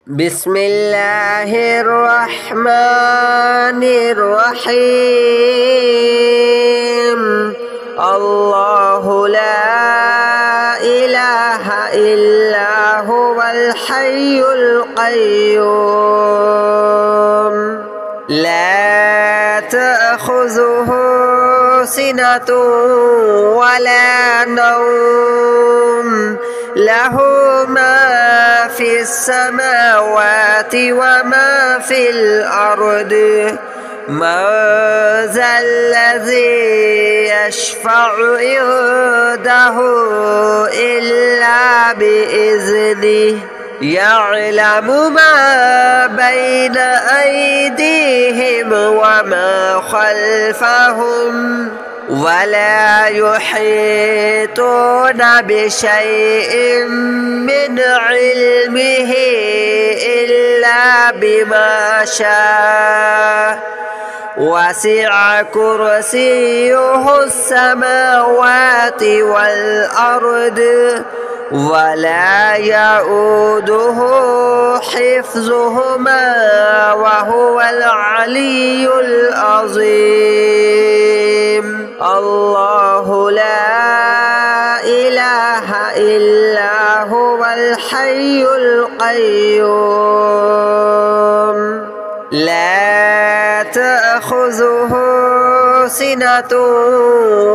بسم الله الرحمن الرحيم. الله لا إله إلا هو الحي القيوم لا تأخذه سنة ولا نوم له ما في السماوات وما في الأرض من ذا الذي يشفع عنده إلا بإذنه يعلم ما بين أيديهم وما خلفهم ولا يحيطون بشيء من علمه إلا بما شاء وسع كرسيه السماوات والأرض ولا يؤوده حفظهما وهو العلي العظيم. الله لا إله إلا هو الحي القيوم لا تأخذه سنة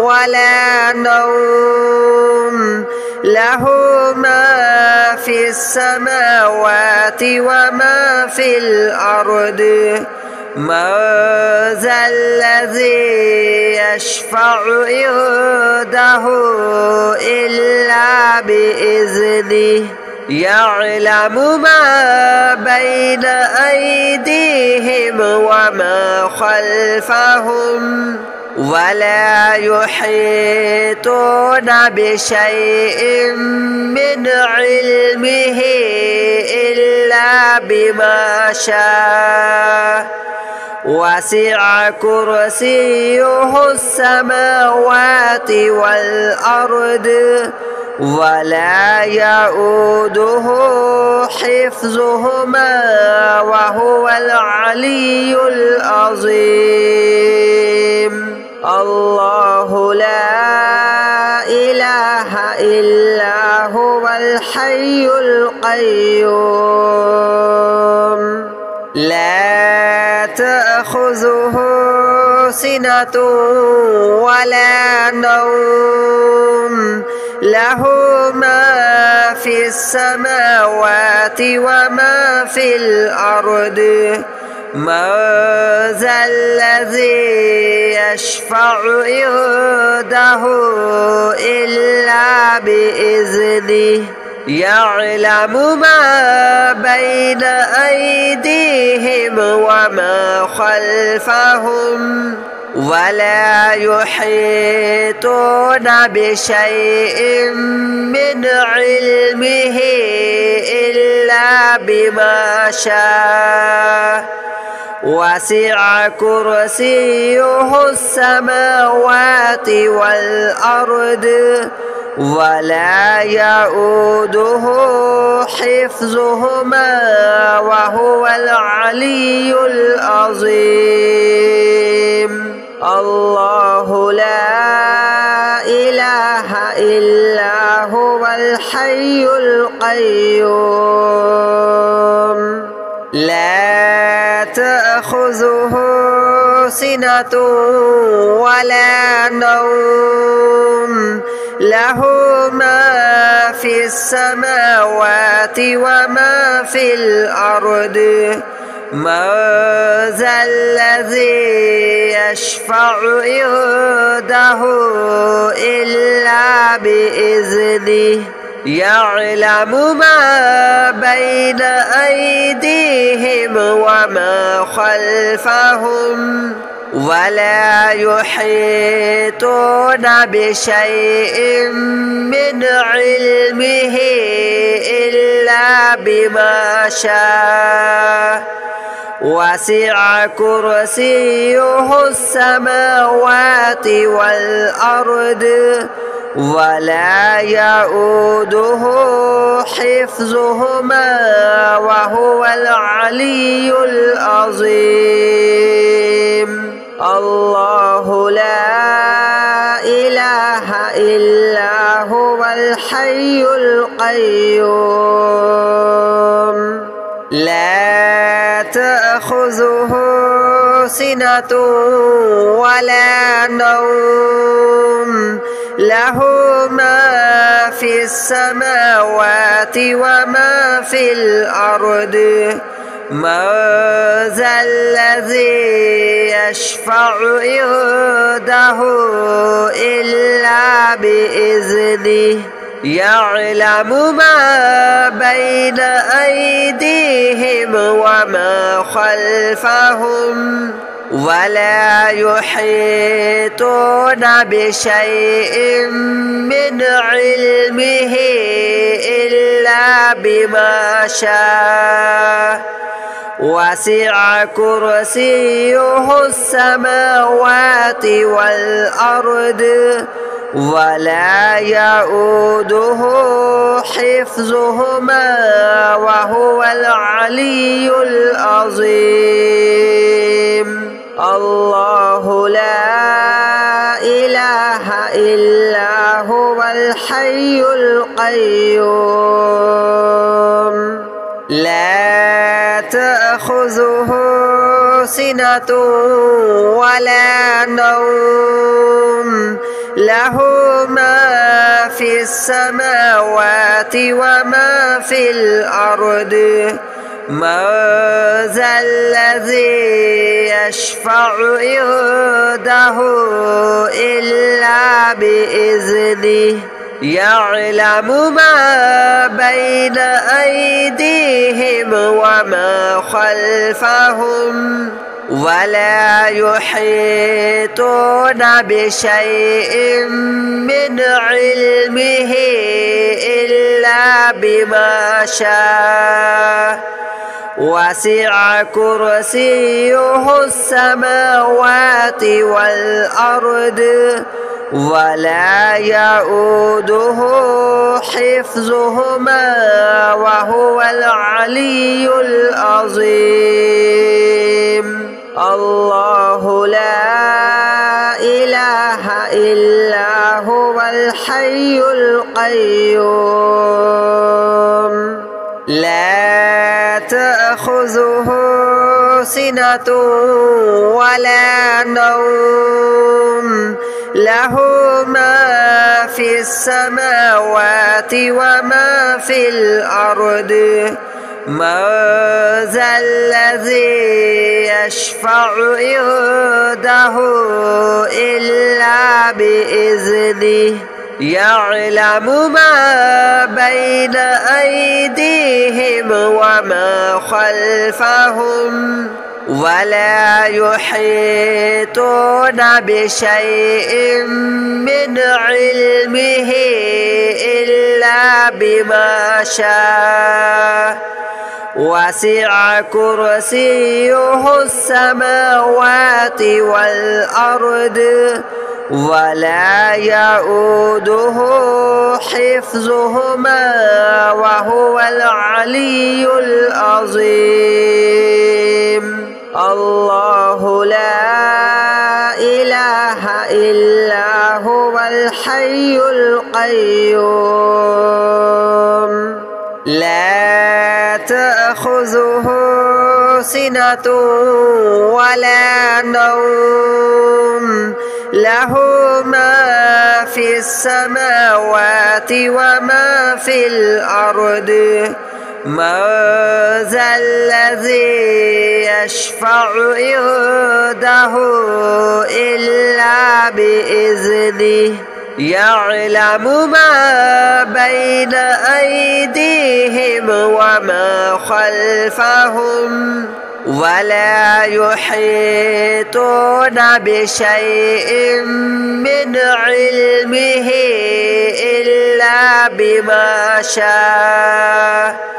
ولا نوم له ما في السماوات وما في الأرض من ذا الذي يشفع عنده إلا بإذنه يعلم ما بين أيديهم وما خلفهم ولا يحيطون بشيء من علمه إلا بما شاء وسع كرسيه السماوات والأرض ولا يؤوده حفظهما وهو العلي العظيم. الله لا إله إلا هو الحي القيوم لا تأخذه سنة ولا نوم له ما في السماوات وما في الأرض من ذا الذي يشفع عنده إلا بإذنه يعلم ما بين أيديهم وما خلفهم ولا يحيطون بشيء من علمه إلا بما شاء وسع كرسيه السماوات والأرض ولا يؤوده حفظهما وهو العلي العظيم. الله لا إله إلا هو الحي القيوم لا تأخذه سنة ولا نوم له ما في السماوات وما في الأرض من ذا الذي يشفع عنده إلا بإذنه يعلم ما بين أيديهم وما خلفهم ولا يحيطون بشيء من علمه إلا بما شاء وسع كرسيه السماوات والأرض ولا يؤوده حفظهما وهو العلي العظيم. الله لا إله إلا هو الحي القيوم لا تأخذه سنة ولا نوم له ما في السماوات وما في الأرض من ذا الذي يشفع عنده إلا بإذنه يعلم ما بين أيديهم وما خلفهم ولا يحيطون بشيء من علمه إلا بما شاء وسع كرسيه السماوات والأرض ولا يؤوده حفظهما وهو العلي العظيم. الله لا إله إلا هو الحي القيوم لا تأخذه سنة ولا نوم له ما في السماوات وما في الأرض من ذا الذي يشفع عنده إلا بإذنه يعلم ما بين أيديهم وما خلفهم ولا يحيطون بشيء من علمه إلا بما شاء وسع كرسيه السماوات والأرض ولا يؤوده حفظهما وهو العلي العظيم. الله لا إله إلا هو الحي القيوم لا تأخذه سنة ولا نوم له ما في السماوات وما في الأرض من ذا الذي يشفع عنده إلا بإذنه يعلم ما بين أيديهم وما خلفهم ولا يحيطون بشيء من علمه إلا بما شاء وسع كرسيه السماوات والأرض ولا يؤوده حفظهما وهو العلي العظيم. الله لا إله إلا هو الحي القيوم لا تأخذه سنة ولا نوم له ما في السماوات وما في الأرض من ذا الذي يشفع عنده إلا بإذنه يعلم ما بين أيديهم وما خلفهم ولا يحيطون بشيء من علمه إلا بما شاء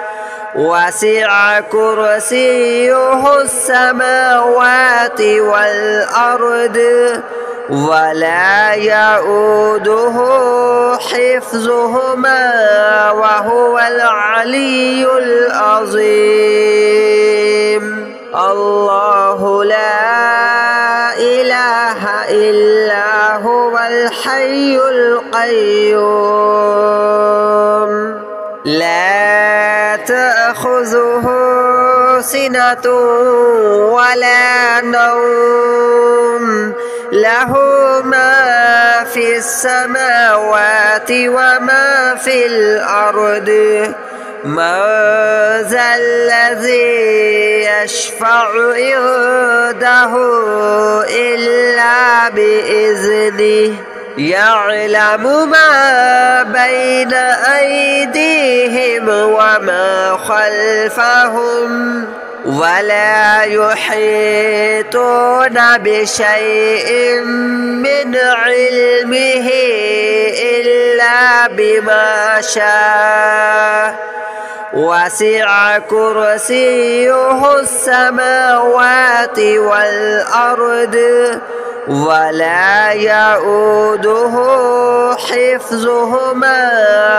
وسع كرسيه السماوات والأرض ولا يؤوده حفظهما وهو العلي العظيم. الله لا إله إلا هو الحي القيوم لا تأخذه سنة ولا نوم له ما في السماوات وما في الأرض من ذا الذي يشفع عنده إلا بإذنه يعلم ما بين أيديهم وما خلفهم ولا يحيطون بشيء من علمه إلا بما شاء وسع كرسيه السماوات والأرض ولا يؤوده حفظهما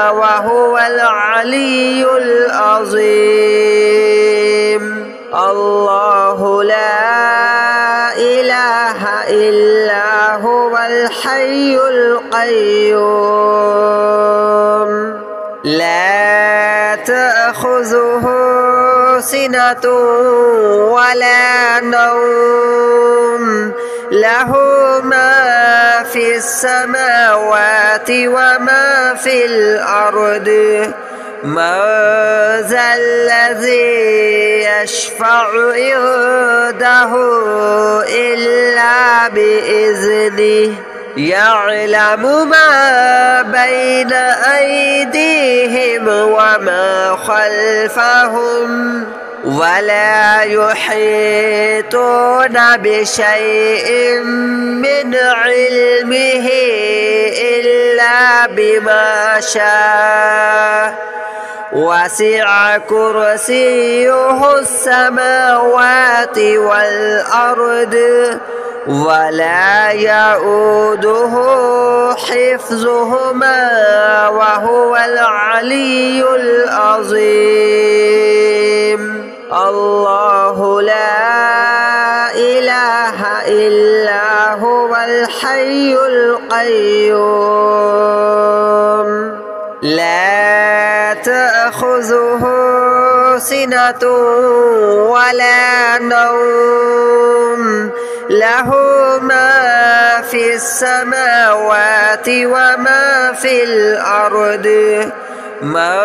وهو العلي العظيم. الله لا إله إلا هو الحي القيوم لا تأخذه سنة ولا نوم له ما في السماوات وما في الأرض من ذا الذي يشفع عنده إلا بإذنه يعلم ما بين أيديهم وما خلفهم ولا يحيطون بشيء من علمه إلا بما شاء وسع كرسيه السماوات والأرض ولا يؤوده حفظهما وهو العلي العظيم. الله لا إله إلا هو الحي القيوم لا تأخذه سنة ولا نوم له ما في السماوات وما في الأرض من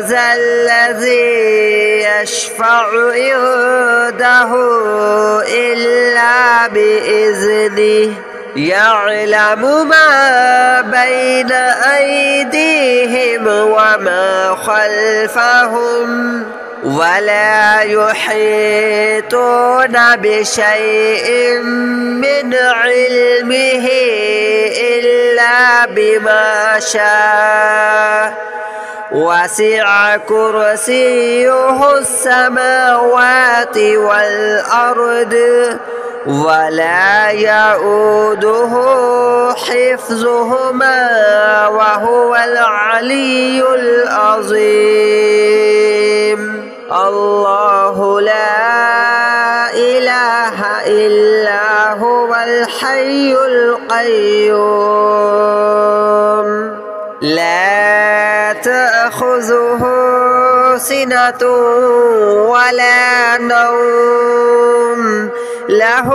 ذا الذي يشفع عنده إلا بإذنه يعلم ما بين أيديهم وما خلفهم ولا يحيطون بشيء من علمه إلا بما شاء وسع كرسيه السماوات والأرض ولا يؤوده حفظهما وهو العلي العظيم. الله لا إله إلا هو الحي القيوم لا تأخذه سنة ولا نوم له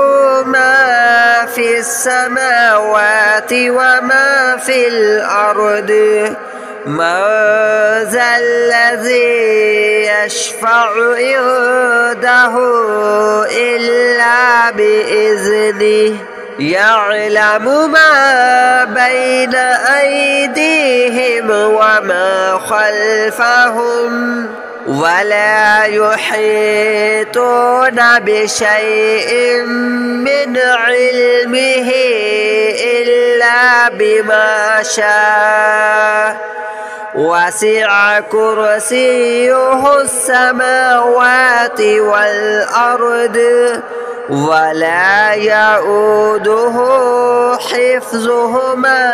ما في السماوات وما في الأرض من ذا الذي يشفع عنده إلا بإذنه يعلم ما بين أيديهم وما خلفهم ولا يحيطون بشيء من علمه إلا بما شاء وسع كرسيه السماوات والأرض ولا يؤوده حفظهما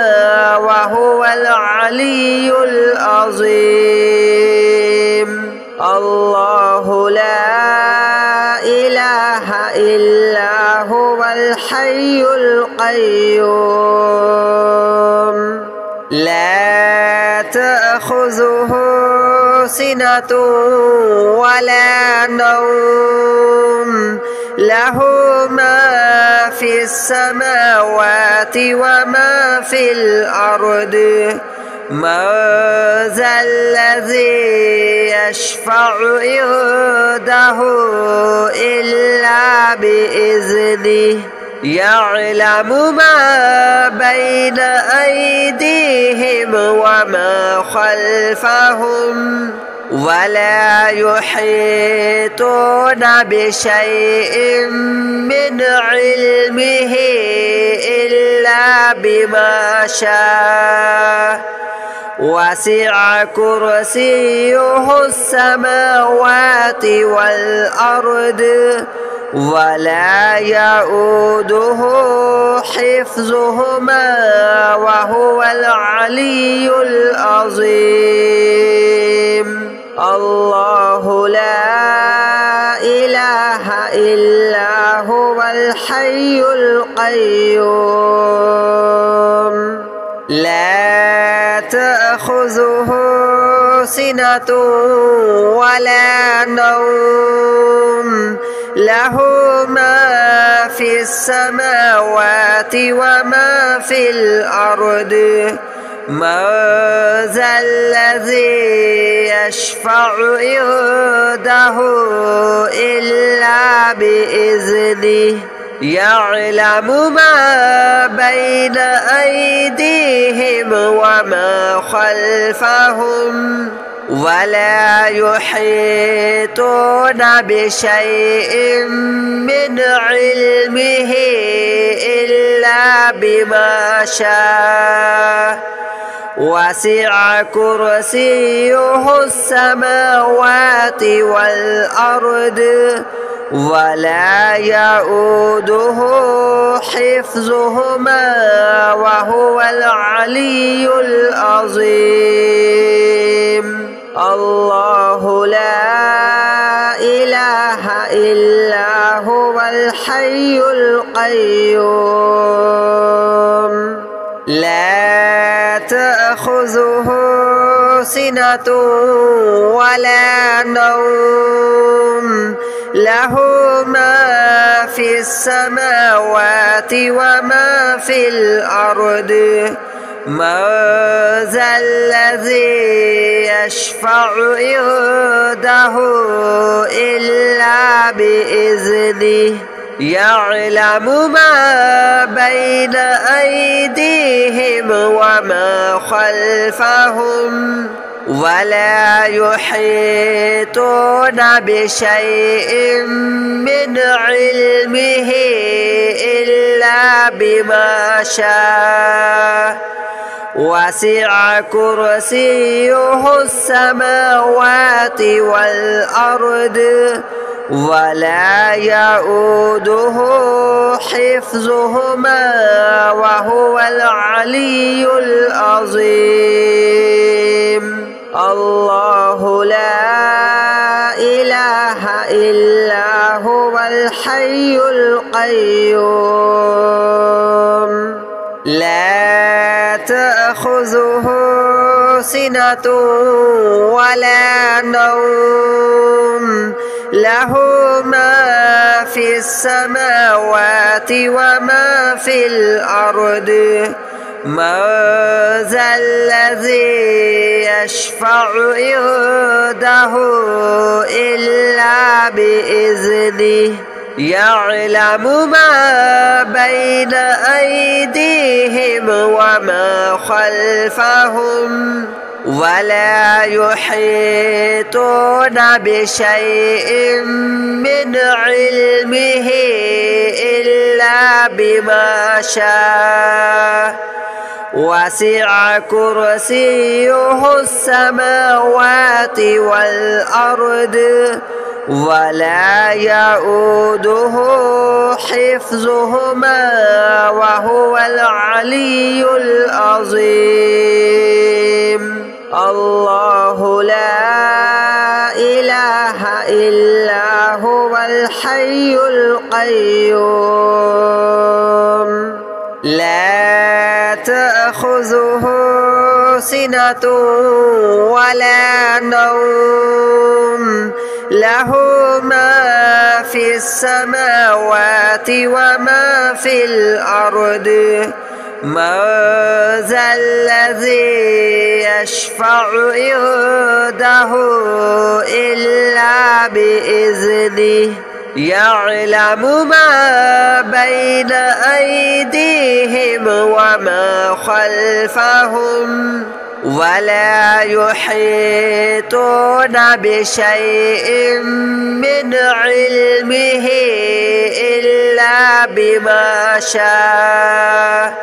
وهو العلي العظيم. الله لا إله إلا هو الحي القيوم لا تأخذه سنة ولا نوم له ما في السماوات وما في الأرض من ذا الذي يشفع عنده إلا بإذنه يعلم ما بين أيديهم وما خلفهم ولا يحيطون بشيء من علمه إلا بما شاء وسع كرسيه السماوات والأرض ولا يؤوده حفظهما وهو العلي العظيم. الله لا إله إلا هو الحي القيوم لا تأخذه سنة ولا نوم له ما في السماوات وما في الأرض من ذا الذي يشفع عنده إلا بإذنه يعلم ما بين أيديهم وما خلفهم ولا يحيطون بشيء من علمه إلا بما شاء وسع كرسيه السماوات والأرض ولا يؤوده حفظهما وهو العلي العظيم. الله لا إله إلا هو الحي القيوم لا تأخذه سنة ولا نوم له ما في السماوات وما في الأرض من ذا الذي يشفع عنده إلا بإذنه يعلم ما بين أيديهم وما خلفهم ولا يحيطون بشيء من علمه إلا بما شاء وسع كرسيه السماوات والأرض ولا يؤوده حفظهما وهو العلي العظيم. الله لا إله إلا هو الحي القيوم لا تأخذه سنة ولا نوم له ما في السماوات وما في الأرض من ذا الذي يشفع عنده إلا بإذنه يعلم ما بين أيديهم وما خلفهم ولا يحيطون بشيء من علمه إلا بما شاء وسع كرسيه السماوات والأرض ولا يؤوده حفظهما وهو العلي العظيم. الله لا إله إلا هو الحي القيوم لا تأخذه سنة ولا نوم له ما في السماوات وما في الأرض من ذا الذي يشفع عنده إلا بإذنه يعلم ما بين أيديهم وما خلفهم ولا يحيطون بشيء من علمه إلا بما شاء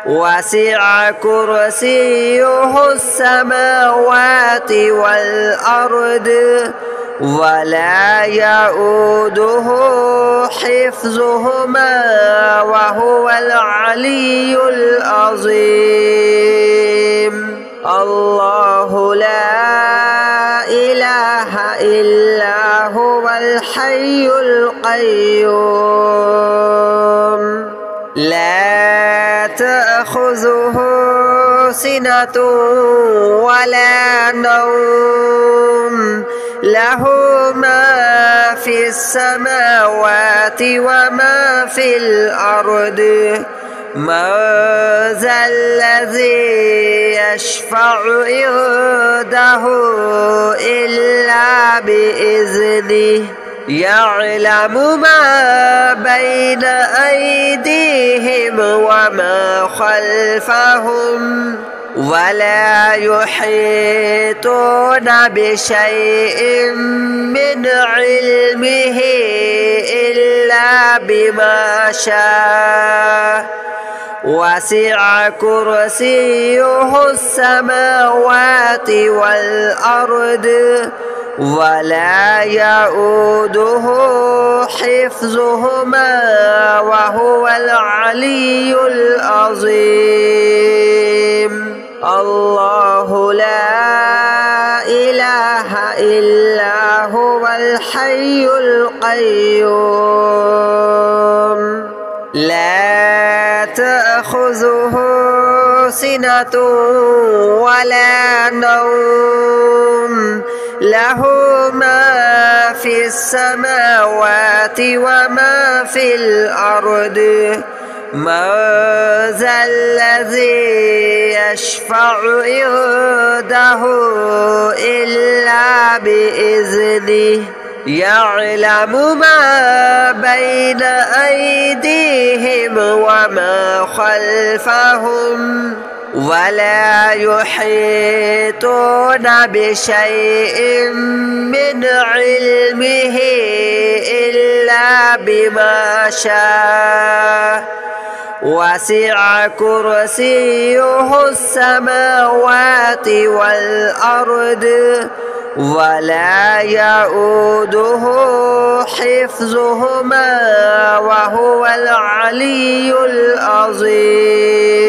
وسع كرسيه السماوات والأرض ولا يؤوده حفظهما وهو العلي العظيم. الله لا إله إلا هو الحي القيوم لا تأخذه سنة ولا نوم له ما في السماوات وما في الأرض من ذا الذي يشفع عنده إلا بإذنه يعلم ما بين أيديهم وما خلفهم ولا يحيطون بشيء من علمه إلا بما شاء وسع كرسيه السماوات والأرض ولا يؤوده حفظهما وهو العلي العظيم. الله لا إله إلا هو الحي القيوم لا تأخذه سنة ولا نوم له ما في السماوات وما في الأرض من ذا الذي يشفع عنده إلا بإذنه يعلم ما بين أيديهم وما خلفهم ولا يحيطون بشيء من علمه إلا بما شاء وسع كرسيه السماوات والأرض ولا يؤوده حفظهما وهو العلي العظيم.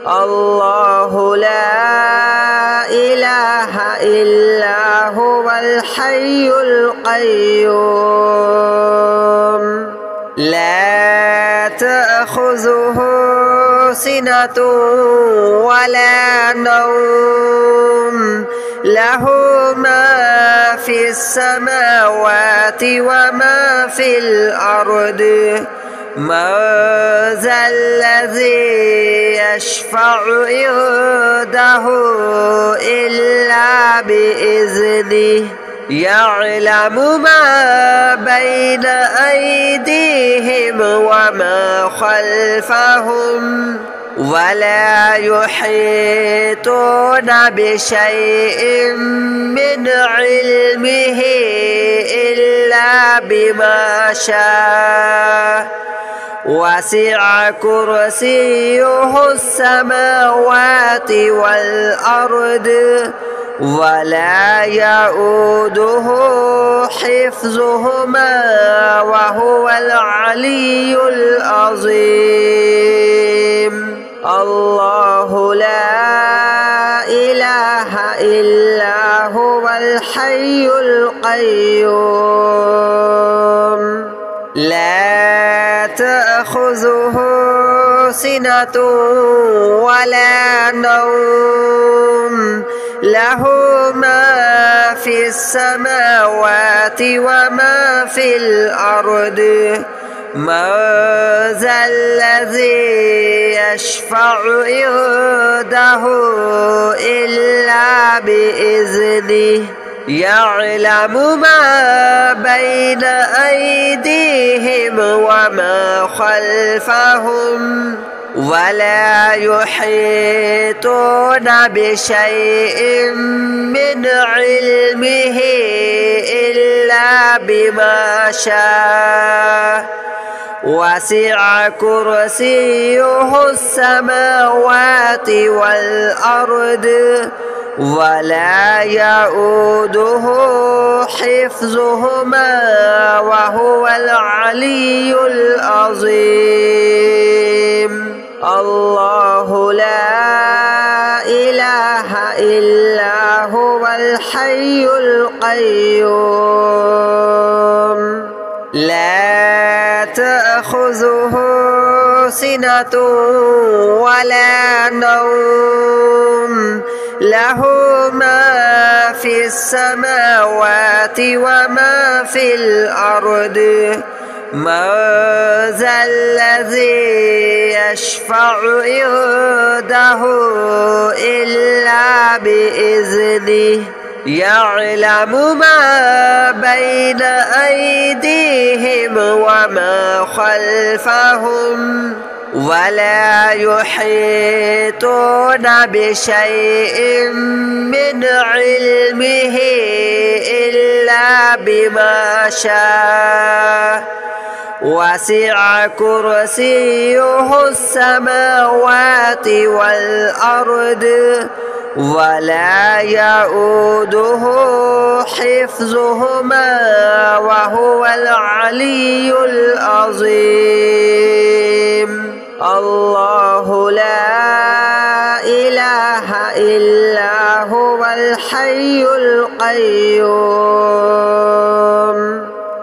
الله لا إله إلا هو الحي القيوم لا تأخذه سنة ولا نوم له ما في السماوات وما في الأرض من ذا الذي يشفع عنده إلا بإذنه يعلم ما بين أيديهم وما خلفهم ولا يحيطون بشيء من علمه إلا بما شاء وسع كرسيه السماوات والأرض ولا يؤوده حفظهما وهو العلي العظيم. الله لا إله إلا هو الحي القيوم لا تأخذه سنة ولا نوم له ما في السماوات وما في الأرض من ذا الذي يشفع عنده إلا بإذنه يعلم ما بين أيديهم وما خلفهم ولا يحيطون بشيء من علمه إلا بما شاء وسع كرسيه السماوات والأرض ولا يؤوده حفظهما وهو العلي العظيم. الله لا إله إلا هو الحي القيوم لا تأخذه سنة ولا نوم له ما في السماوات وما في الأرض من ذا الذي يشفع عنده إلا بإذنه يعلم ما بين أيديهم وما خلفهم ولا يحيطون بشيء من علمه إلا بما شاء وسع كرسيه السماوات والأرض ولا يؤوده حفظهما وهو العلي العظيم. الله لا إله إلا هو الحي القيوم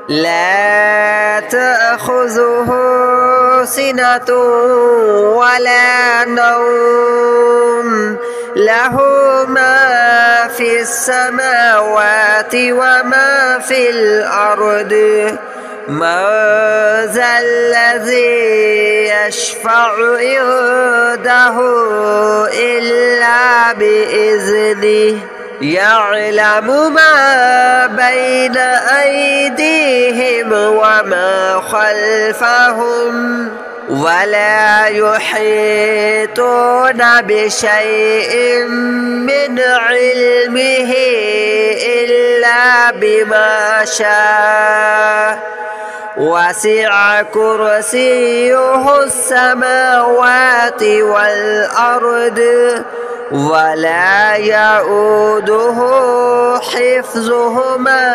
لا تأخذه سنة ولا نوم له ما في السماوات وما في الأرض من ذا الذي يشفع عنده إلا بإذنه يعلم ما بين أيديهم وما خلفهم ولا يحيطون بشيء من علمه إلا بما شاء وسع كرسيه السماوات والأرض ولا يؤوده حفظهما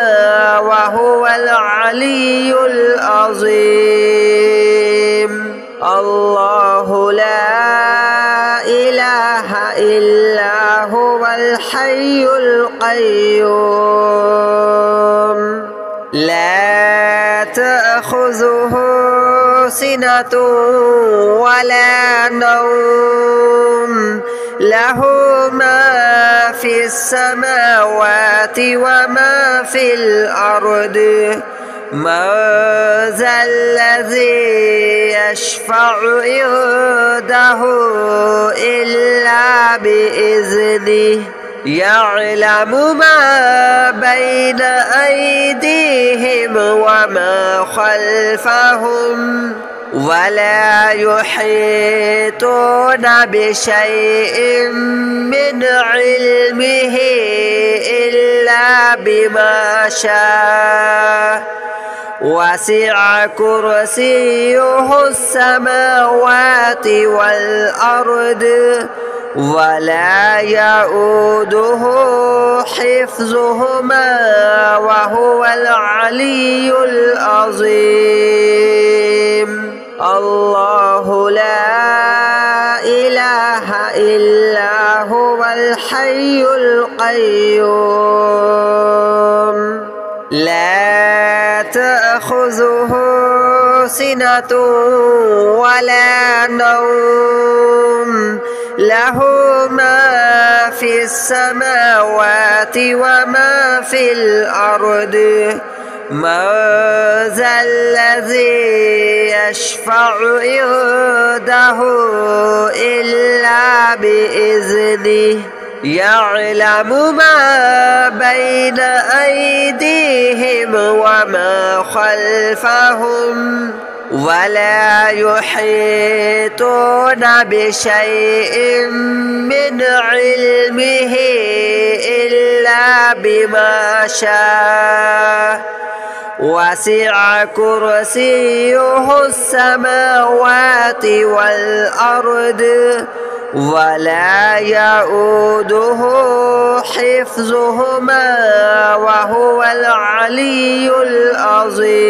وهو العلي العظيم. الله لا إله إلا هو الحي القيوم لا تأخذه سنة ولا نوم له ما في السماوات وما في الأرض من ذا الذي يشفع عنده إلا بإذنه يعلم ما بين أيديهم وما خلفهم ولا يحيطون بشيء من علمه إلا بما شاء وسع كرسيه السماوات والأرض ولا يؤوده حفظهما وهو العلي العظيم. الله لا إله إلا هو الحي القيوم لا تأخذه سنة ولا نوم له ما في السماوات وما في الأرض من ذا الذي يشفع عنده إلا بإذنه يعلم ما بين أيديهم وما خلفهم ولا يحيطون بشيء من علمه إلا بما شاء وسع كرسيه السماوات والأرض ولا يؤوده حفظهما وهو العلي العظيم.